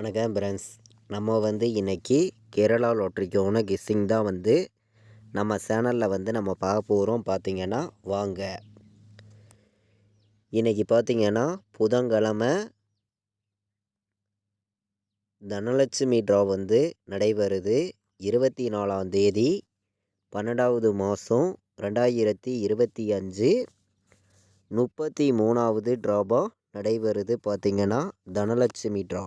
வணக்கம் ஃப்ரெண்ட்ஸ். நம்ம இன்னைக்கு கேரளா லாட்ரிக்கான கெஸ்ஸிங் தான் நம்ம சேனலில் நம்ம பார்க்க போகிறோம். பார்த்தீங்கன்னா வாங்க. இன்றைக்கி பார்த்தீங்கன்னா புதன்கிழமை தனலட்சுமி ட்ரா நடைபெறுது. 24ஆம் தேதி 12வது மாதம் 2025 33வது ட்ராபாக நடைபெறுது. பார்த்திங்கன்னா தனலட்சுமி ட்ரா.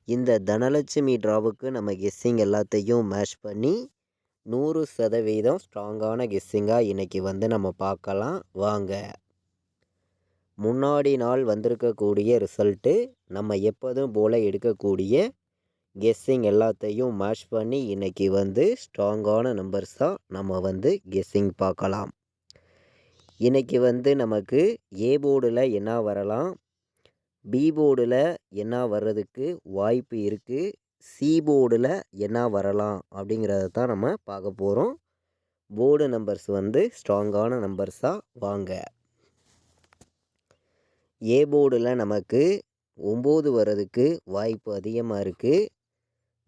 இந்த தனலட்சுமி ட்ராவுக்கு நம்ம கெஸ்ஸிங் எல்லாத்தையும் மேட்ச் பண்ணி 100% ஸ்ட்ராங்கான கெஸ்ஸிங்காக இன்றைக்கி நம்ம பார்க்கலாம் வாங்க. முன்னாடி நாள் வந்திருக்கக்கூடிய ரிசல்ட்டு நம்ம எப்போதும் போல் எடுக்கக்கூடிய கெஸ்ஸிங் எல்லாத்தையும் மேட்ச் பண்ணி இன்றைக்கி ஸ்ட்ராங்கான நம்பர்ஸாக நம்ம கெஸ்ஸிங் பார்க்கலாம். இன்றைக்கி நமக்கு ஏ போர்டில் என்ன வரலாம், பி போர்டில் என்ன வர்றதுக்கு வாய்ப்பு இருக்குது, சி போர்டில் என்ன வரலாம் அப்படிங்கிறத தான் நம்ம பார்க்க போகிறோம். போர்டு நம்பர்ஸ் ஸ்ட்ராங்கான நம்பர்ஸாக வாங்க. ஏ போர்டில் நமக்கு 9 வர்றதுக்கு வாய்ப்பு அதிகமாக இருக்குது,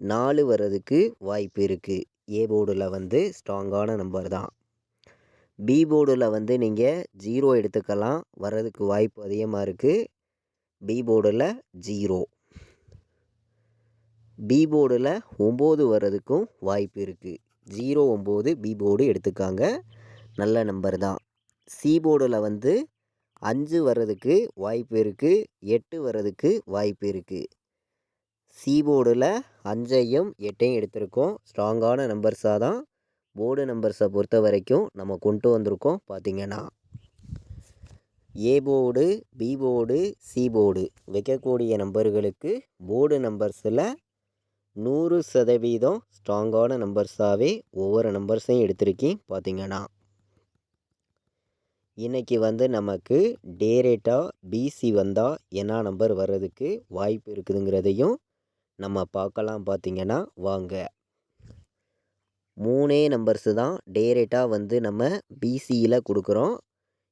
4 வர்றதுக்கு வாய்ப்பு இருக்குது. ஏ போர்டில் ஸ்ட்ராங்கான நம்பர் தான். பி போர்டில் நீங்கள் 0 எடுத்துக்கலாம், வர்றதுக்கு வாய்ப்பு அதிகமாக இருக்குது. பி போர்டில் 0. பி போர்டில் 9 வர்றதுக்கும் வாய்ப்பு இருக்குது. 0 9 பி போர்டு எடுத்துக்காங்க, நல்ல நம்பர் தான். சி போர்டில் 5 வர்றதுக்கு வாய்ப்பு இருக்குது, 8 வர்றதுக்கு வாய்ப்பு இருக்குது. சி போர்டில் 5ஐயும் 8ஐயும் எடுத்திருக்கோம். ஸ்ட்ராங்கான நம்பர்ஸாக தான் போர்டு நம்பர்ஸை பொறுத்த வரைக்கும் நம்ம கொண்டு வந்திருக்கோம். பார்த்திங்கன்னா A board, B board, C board வைக்கக்கூடிய நம்பர்களுக்கு போர்டு நம்பர்ஸில் 100% ஸ்ட்ராங்கான நம்பர்ஸாகவே ஒவ்வொரு நம்பர்ஸையும் எடுத்திருக்கேன். பார்த்திங்கன்னா இன்றைக்கி நமக்கு டேரேட்டாக பிசி வந்தால் என்ன நம்பர் வர்றதுக்கு வாய்ப்பு இருக்குதுங்கிறதையும் நம்ம பார்க்கலாம். பார்த்திங்கன்னா வாங்க. 3 நம்பர்ஸு தான் டேரேட்டாக நம்ம பிசியில் கொடுக்குறோம்.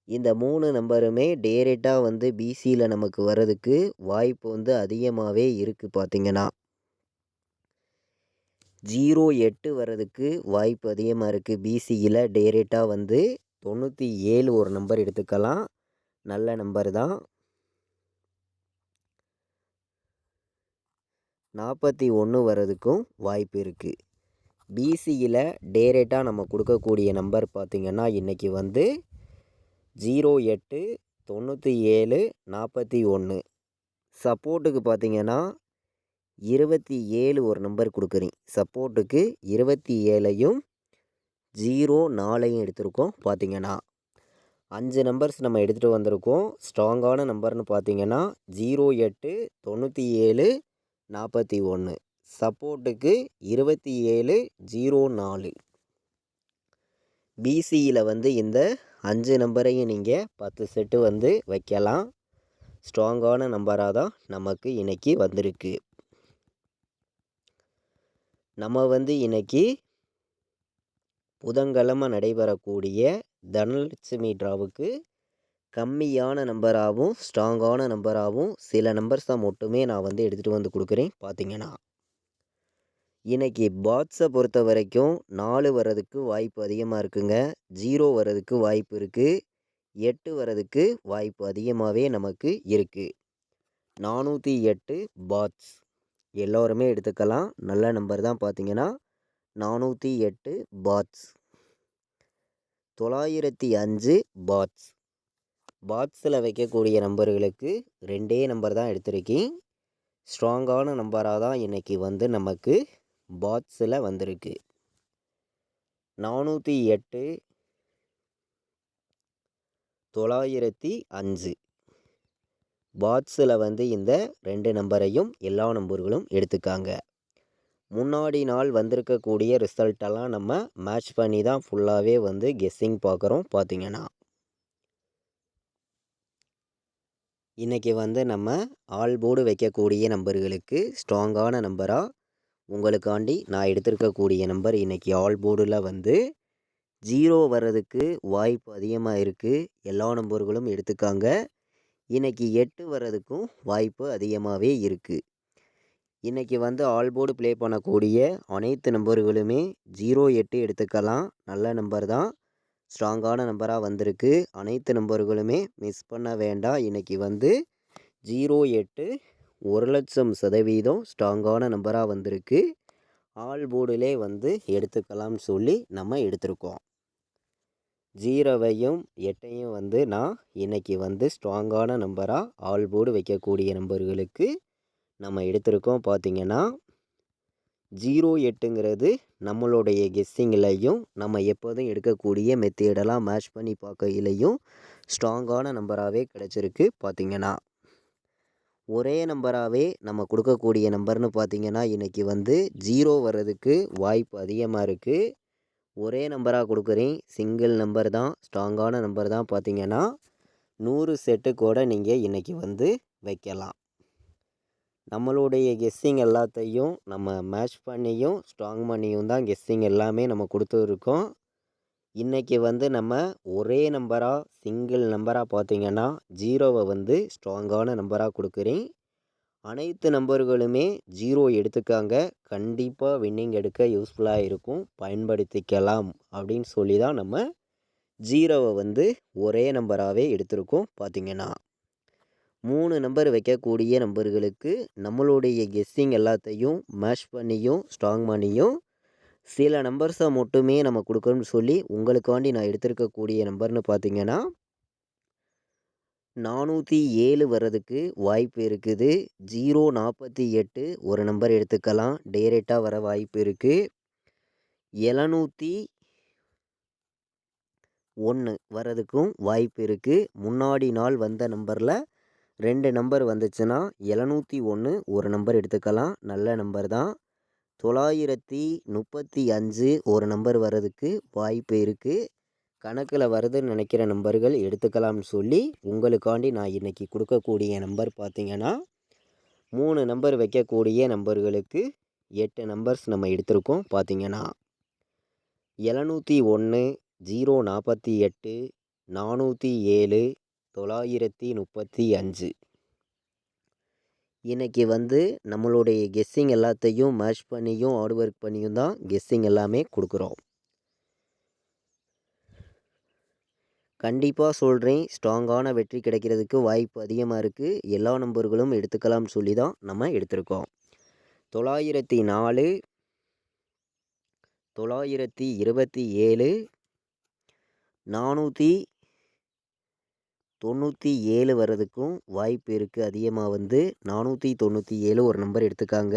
இந்த 3 நம்பருமே டேரெக்டாக பிசியில் நமக்கு வர்றதுக்கு வாய்ப்பு அதிகமாகவே இருக்குது. பார்த்திங்கன்னா 08 வர்றதுக்கு வாய்ப்பு அதிகமாக இருக்குது. பிசியில் டேரெக்டாக 97 ஒரு நம்பர் எடுத்துக்கலாம், நல்ல நம்பர் தான். 41 வர்றதுக்கும் வாய்ப்பு இருக்குது. பிசியில் டேரெக்டாக நம்ம கொடுக்கக்கூடிய நம்பர் பார்த்திங்கன்னா இன்றைக்கி 08 97 41. சப்போர்ட்டுக்கு பார்த்திங்கன்னா 27 ஒரு நம்பர் கொடுக்குறீங்க. சப்போர்ட்டுக்கு 27ஐயும் 04ஐயும் எடுத்திருக்கோம். பார்த்திங்கன்னா 5 நம்பர்ஸ் நம்ம எடுத்துகிட்டு வந்திருக்கோம். ஸ்ட்ராங்கான நம்பர்னு பார்த்திங்கன்னா 08 97 41. சப்போர்ட்டுக்கு 27 04. பிசியில் இந்த 5 நம்பரையும் நீங்கள் 10 செட்டு வைக்கலாம். ஸ்ட்ராங்கான நம்பராக தான் நமக்கு இன்றைக்கி வந்திருக்கு. நம்ம இன்றைக்கி புதன்கிழமை நடைபெறக்கூடிய தனலட்சுமி ட்ராவுக்கு கம்மியான நம்பராகவும் ஸ்ட்ராங்கான நம்பராகவும் சில நம்பர்ஸ் தான் மட்டுமே நான் எடுத்துகிட்டு கொடுக்குறேன். பார்த்திங்கன்னா இன்றைக்கி பாட்ஸை பொறுத்த வரைக்கும் 4 வர்றதுக்கு வாய்ப்பு அதிகமாக இருக்குங்க, 0 வர்றதுக்கு வாய்ப்பு இருக்குது, 8 வர்றதுக்கு வாய்ப்பு அதிகமாகவே நமக்கு இருக்குது. 408 பாட்ஸ் எல்லோருமே எடுத்துக்கலாம், நல்ல நம்பர் தான். பார்த்திங்கன்னா 408 பாட்ஸ். 905 பாட்ஸ். பாட்ஸில் வைக்கக்கூடிய நம்பர்களுக்கு 2 நம்பர் தான் எடுத்திருக்கேன். ஸ்ட்ராங்கான நம்பராக தான் இன்றைக்கி நமக்கு பாட்ஸில் வந்திருக்கு. 408 905 பாட்ஸில் இந்த 2 நம்பரையும் எல்லா நம்பர்களும் எடுத்துக்காங்க. முன்னாடி நாள் வந்திருக்கக்கூடிய ரிசல்ட்டெல்லாம் நம்ம மேட்ச் பண்ணி தான் ஃபுல்லாகவே கெஸ்ஸிங் பார்க்குறோம். பார்த்திங்கன்னா இன்றைக்கி நம்ம ஆல் போர்டு வைக்கக்கூடிய நம்பர்களுக்கு ஸ்ட்ராங்கான நம்பராக உங்களுக்காண்டி நான் எடுத்திருக்கக்கூடிய நம்பர் இன்றைக்கி ஆல் போர்டில் 0 வர்றதுக்கு வாய்ப்பு அதிகமாக இருக்குது. எல்லா நம்பர்களும் எடுத்துக்காங்க. இன்றைக்கி 8 வர்றதுக்கும் வாய்ப்பு அதிகமாகவே இருக்குது. இன்றைக்கி வந்து ஆல் போர்டு ப்ளே பண்ணக்கூடிய அனைத்து நம்பர்களுமே 08 எடுத்துக்கலாம். நல்ல நம்பர் தான், ஸ்ட்ராங்கான நம்பராக வந்திருக்கு. அனைத்து நம்பர்களுமே மிஸ் பண்ண வேண்டாம். இன்றைக்கி வந்து 08 1,00,000% ஸ்ட்ராங்கான நம்பராக வந்திருக்கு. ஆல் போர்டிலே வந்து எடுத்துக்கலாம்னு சொல்லி நம்ம எடுத்திருக்கோம். 0வையும் 8ஐயும் வந்து நான் இன்றைக்கி வந்து ஸ்ட்ராங்கான நம்பராக ஆல் போர்டு வைக்கக்கூடிய நம்பர்களுக்கு நம்ம எடுத்திருக்கோம். பார்த்திங்கன்னா 08ங்கிறது நம்மளுடைய கெஸ்ஸிங்லையும் நம்ம எப்போதும் எடுக்கக்கூடிய மெத்தேடெல்லாம் மேட்ச் பண்ணி பார்க்கையிலையும் ஸ்ட்ராங்கான நம்பராகவே கிடச்சிருக்கு. பார்த்திங்கன்னா ஒரே நம்பராகவே நம்ம கொடுக்கக்கூடிய நம்பர்னு பார்த்திங்கன்னா இன்றைக்கி வந்து 0 வர்றதுக்கு வாய்ப்பு அதிகமாக இருக்குது. ஒரே நம்பராக கொடுக்குறேன், சிங்கிள் நம்பர் தான், ஸ்ட்ராங்கான நம்பர் தான். பார்த்திங்கன்னா 100 செட்டு கூட நீங்கள் இன்றைக்கி வந்து வைக்கலாம். நம்மளுடைய கெஸ்ஸிங் எல்லாத்தையும் நம்ம மேட்ச் பண்ணியும் ஸ்ட்ராங் பண்ணியும் தான் கெஸ்ஸிங் எல்லாமே நம்ம கொடுத்துருக்கோம். இன்றைக்கி வந்து நம்ம ஒரே நம்பராக சிங்கிள் நம்பராக பார்த்திங்கன்னா 0வை வந்து ஸ்ட்ராங்கான நம்பராக கொடுக்குறேன். அனைத்து நம்பர்களுமே 0 எடுத்துக்காங்க. கண்டிப்பாக வின்னிங் எடுக்க யூஸ்ஃபுல்லாக இருக்கும், பயன்படுத்திக்கலாம் அப்படின்னு சொல்லி தான் நம்ம 0வை வந்து ஒரே நம்பராகவே எடுத்திருக்கோம். பார்த்திங்கன்னா 3 நம்பர் வைக்கக்கூடிய நம்பர்களுக்கு நம்மளுடைய கெஸ்ஸிங் எல்லாத்தையும் மேட்ச் பண்ணியும் ஸ்ட்ராங் பண்ணியும் சில நம்பர்ஸை மட்டுமே நம்ம கொடுக்கணும்னு சொல்லி உங்களுக்காண்டி நான் எடுத்திருக்கக்கூடிய நம்பர்னு பார்த்திங்கன்னா 407 வர்றதுக்கு வாய்ப்பு இருக்குது. 048 ஒரு நம்பர் எடுத்துக்கலாம், டைரெக்டாக வர வாய்ப்பு இருக்குது. 701 வர்றதுக்கும் வாய்ப்பு இருக்குது. முன்னாடி நாள் வந்த நம்பரில் 2 நம்பர் வந்துச்சுன்னா 701 ஒரு நம்பர் எடுத்துக்கலாம், நல்ல நம்பர் தான். 935 ஒரு நம்பர் வர்றதுக்கு வாய்ப்பு இருக்குது. கணக்கில் வருதுன்னு நினைக்கிற நம்பர்கள் எடுத்துக்கலாம்னு சொல்லி உங்களுக்காண்டி நான் இன்றைக்கி கொடுக்கக்கூடிய நம்பர் பார்த்திங்கன்னா 3 நம்பர் வைக்கக்கூடிய நம்பர்களுக்கு 8 நம்பர்ஸ் நம்ம எடுத்திருக்கோம். பார்த்திங்கன்னா 701, 048, 407, 935. இன்றைக்கி வந்து நம்மளுடைய கெஸ்ஸிங் எல்லாத்தையும் மேட்ச் பண்ணியும் ஹார்ட் ஒர்க் பண்ணியும் தான் கெஸ்ஸிங் எல்லாமே கொடுக்குறோம். கண்டிப்பாக சொல்கிறேன், ஸ்ட்ராங்கான வெற்றி கிடைக்கிறதுக்கு வாய்ப்பு அதிகமாக இருக்குது. எல்லா நம்பர்களும் எடுத்துக்கலாம்னு சொல்லி தான் நம்ம எடுத்திருக்கோம். 904, 927, 497 வர்றதுக்கும் வாய்ப்பு இருக்குது அதிகமாக. வந்து 497 ஒரு நம்பர் எடுத்துக்காங்க,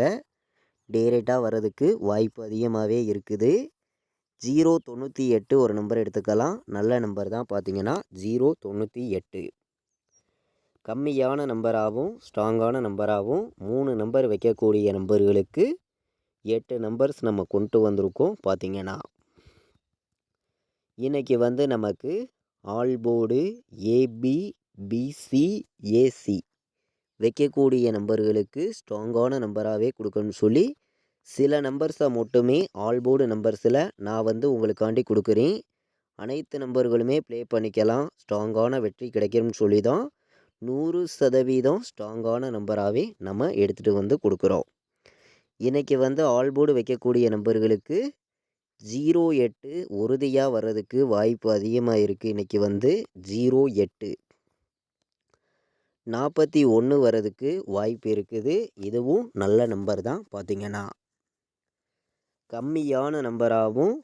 டைரெக்டாக வர்றதுக்கு வாய்ப்பு அதிகமாகவே இருக்குது. 098 ஒரு நம்பர் எடுத்துக்கலாம், நல்ல நம்பர் தான். பார்த்திங்கன்னா 098 கம்மியான நம்பராகவும் ஸ்ட்ராங்கான நம்பராகவும் 3 நம்பர் வைக்கக்கூடிய நம்பர்களுக்கு 8 நம்பர்ஸ் நம்ம கொண்டு வந்திருக்கோம். பார்த்திங்கன்னா இன்றைக்கி வந்து நமக்கு all board A B, B C, A C வைக்கக்கூடிய நம்பர்களுக்கு ஸ்ட்ராங்கான நம்பராகவே கொடுக்கணும்னு சொல்லி சில நம்பர்ஸை மட்டுமே ஆல் போர்டு நம்பர்ஸில் நான் வந்து உங்களுக்காண்டி கொடுக்குறேன். அனைத்து நம்பர்களுமே ப்ளே பண்ணிக்கலாம், ஸ்ட்ராங்கான வெற்றி கிடைக்கும்னு சொல்லி தான் 100% ஸ்ட்ராங்கான நம்பராகவே நம்ம எடுத்துகிட்டு வந்து கொடுக்குறோம். இன்றைக்கி வந்து ஆல் போர்டு வைக்கக்கூடிய நம்பர்களுக்கு 08 உறுதியாக வர்றதுக்கு வாய்ப்பு அதிகமாக இருக்குது. இன்றைக்கி வந்து 08, 41 வர்றதுக்கு வாய்ப்பு இருக்குது. இதுவும் நல்ல நம்பர் தான். பார்த்திங்கன்னா கம்மியான நம்பராகவும்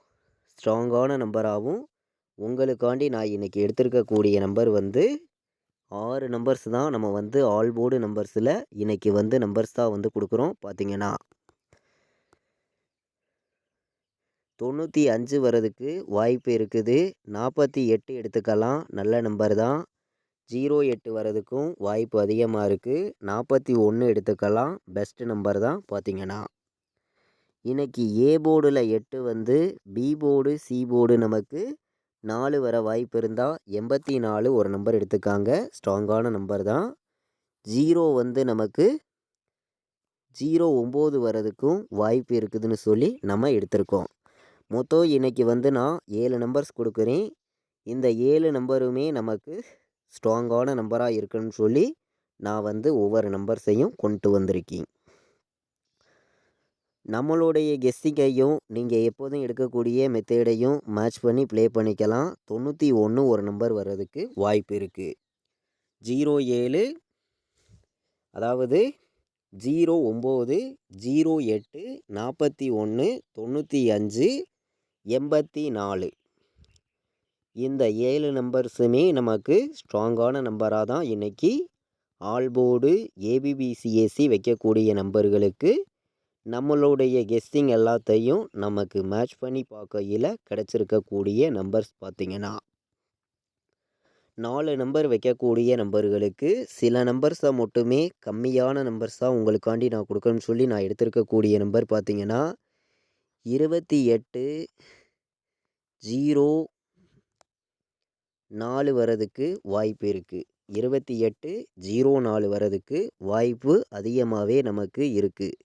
ஸ்ட்ராங்கான நம்பராகவும் உங்களுக்காண்டி நான் இன்றைக்கி எடுத்திருக்கக்கூடிய நம்பர் வந்து 6 நம்பர்ஸ் தான். நம்ம வந்து ஆல் போர்டு நம்பர்ஸில் இன்றைக்கி வந்து நம்பர்ஸ் தான் வந்து கொடுக்குறோம். பார்த்திங்கன்னா 95 வர்றதுக்கு வாய்ப்பு இருக்குது. 48 எடுத்துக்கலாம், நல்ல நம்பர் தான். 08 வர்றதுக்கும் வாய்ப்பு அதிகமாக இருக்குது. 41 எடுத்துக்கலாம், பெஸ்ட் நம்பர் தான். பார்த்திங்கன்னா இன்றைக்கி ஏ போர்டில் 8 வந்து பி போர்டு, சி போர்டு நமக்கு 4 வர வாய்ப்பு இருந்தால் 84 ஒரு நம்பர் எடுத்துக்காங்க, ஸ்ட்ராங்கான நம்பர் தான். 0 வந்து நமக்கு 09 வர்றதுக்கும் வாய்ப்பு இருக்குதுன்னு சொல்லி நம்ம எடுத்திருக்கோம். மொத்தம் இன்றைக்கி வந்து நான் 7 நம்பர்ஸ் கொடுக்குறேன். இந்த 7 நம்பருமே நமக்கு ஸ்ட்ராங்கான நம்பராக இருக்குன்னு சொல்லி நான் வந்து ஒவ்வொரு நம்பர்ஸையும் கொண்டு வந்திருக்கேன். நம்மளுடைய கெஸ்ஸிங்கையும் நீங்கள் எப்போதும் எடுக்கக்கூடிய மெத்தேடையும் மேட்ச் பண்ணி ப்ளே பண்ணிக்கலாம். 91 ஒரு நம்பர் வர்றதுக்கு வாய்ப்பு இருக்குது. 07 அதாவது 09 08 41 95 84 இந்த 7 நம்பர்ஸுமே நமக்கு ஸ்ட்ராங்கான நம்பராக தான் இன்றைக்கி ஆல் போர்டு ஏபிபிசிஎஸ்சி வைக்கக்கூடிய நம்பர்களுக்கு நம்மளுடைய கெஸ்ஸிங் எல்லாத்தையும் நமக்கு மேட்ச் பண்ணி பார்க்கையில் கிடச்சிருக்கக்கூடிய நம்பர்ஸ் பார்த்திங்கன்னா 4 நம்பர் வைக்கக்கூடிய நம்பர்களுக்கு சில நம்பர்ஸை மட்டுமே கம்மியான நம்பர்ஸாக உங்களுக்காண்டி நான் கொடுக்கணும்னு சொல்லி நான் எடுத்திருக்கக்கூடிய நம்பர் பார்த்திங்கன்னா 28 04 வரதுக்கு வாய்ப்பு இருக்குது. 28 04 வரதுக்கு வாய்ப்பு அதிகமாகவே நமக்கு இருக்குது.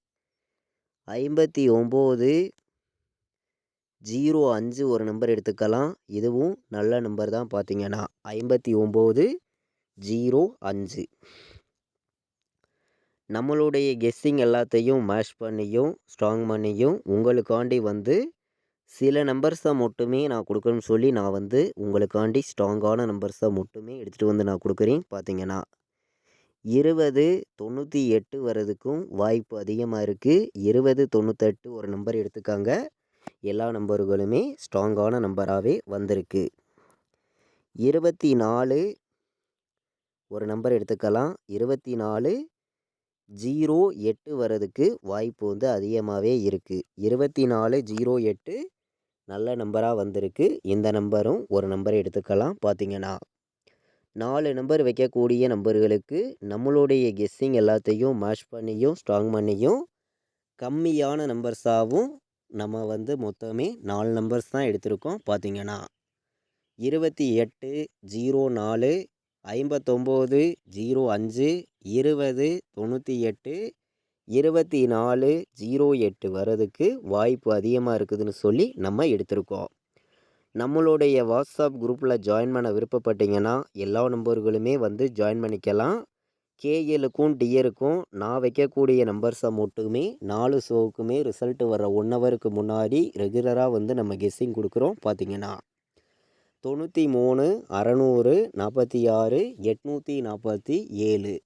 59 05 ஒரு நம்பர் எடுத்துக்கலாம். இதுவும் நல்ல நம்பர் தான் பார்த்திங்கன்னா 59 05 நம்மளுடைய கெஸ்ஸிங் எல்லாத்தையும் மேட்ச் பண்ணியும் ஸ்ட்ராங் பண்ணியும் உங்களுக்காண்டி வந்து சில நம்பர்ஸை மட்டுமே நான் கொடுக்கணும்னு சொல்லி நான் வந்து உங்களுக்காண்டி ஸ்ட்ராங்கான நம்பர்ஸை மட்டுமே எடுத்துகிட்டு வந்து நான் கொடுக்குறேன். பார்த்திங்கன்னா 20 98 வர்றதுக்கும் வாய்ப்பு அதிகமாக இருக்குது. 20 98 ஒரு நம்பர் எடுத்துக்காங்க. எல்லா நம்பர்களுமே ஸ்ட்ராங்கான நம்பராகவே வந்திருக்கு. 24 ஒரு நம்பர் எடுத்துக்கலாம். 24 08 வர்றதுக்கு வாய்ப்பு வந்து அதிகமாகவே இருக்குது. 24 08 நல்ல நம்பராக வந்திருக்கு. இந்த நம்பரும் ஒரு நம்பரை எடுத்துக்கலாம். பார்த்திங்கன்னா 4 நம்பர் வைக்கக்கூடிய நம்பர்களுக்கு நம்மளுடைய கெஸ்ஸிங் எல்லாத்தையும் மேட்ச் பண்ணியும் ஸ்ட்ராங் பண்ணியும் கம்மியான நம்பர்ஸாகவும் நம்ம வந்து மொத்தமே 4 நம்பர்ஸ் தான் எடுத்திருக்கோம். பார்த்திங்கன்னா 28 04 59 05 20 98 24 08 வர்றதுக்கு வாய்ப்பு அதிகமாக இருக்குதுன்னு சொல்லி நம்ம எடுத்திருக்கோம். நம்மளுடைய வாட்ஸ்அப் குரூப்பில் ஜாயின் பண்ண விருப்பப்பட்டீங்கன்னா எல்லா நம்பர்களுமே வந்து ஜாயின் பண்ணிக்கலாம். கேஎலுக்கும் டியருக்கும் நான் வைக்கக்கூடிய நம்பர்ஸை மட்டுமே 4 ஷோவுக்குமே ரிசல்ட் வர 1 ஹவருக்கு முன்னாடி ரெகுலராக வந்து நம்ம கெஸ்ஸிங் கொடுக்குறோம். பார்த்திங்கன்னா 93 600 46 847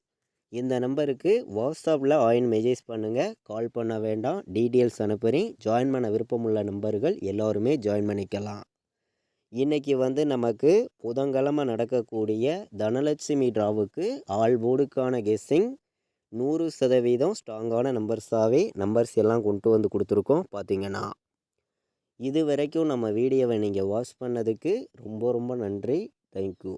இந்த நம்பருக்கு வாட்ஸ்அப்பில் ஆயின் மெசேஜ் பண்ணுங்கள். கால் பண்ண வேண்டாம். டீட்டெயில்ஸ் அனுப்புகிறேன். ஜாயின் பண்ண விருப்பமுள்ள நம்பர்கள் எல்லோருமே ஜாயின் பண்ணிக்கலாம். இன்றைக்கி வந்து நமக்கு புதன்கிழமை நடக்கக்கூடிய தனலட்சுமி டிராவுக்கு ஆல் போர்டுக்கான கெஸ்ஸிங் 100% ஸ்ட்ராங்கான நம்பர்ஸாகவே நம்பர்ஸ் எல்லாம் கொண்டு வந்து கொடுத்துருக்கோம். பார்த்திங்கன்னா இது வரைக்கும் நம்ம வீடியோவை நீங்கள் வாட்ச் பண்ணதுக்கு ரொம்ப ரொம்ப நன்றி. தேங்க்யூ.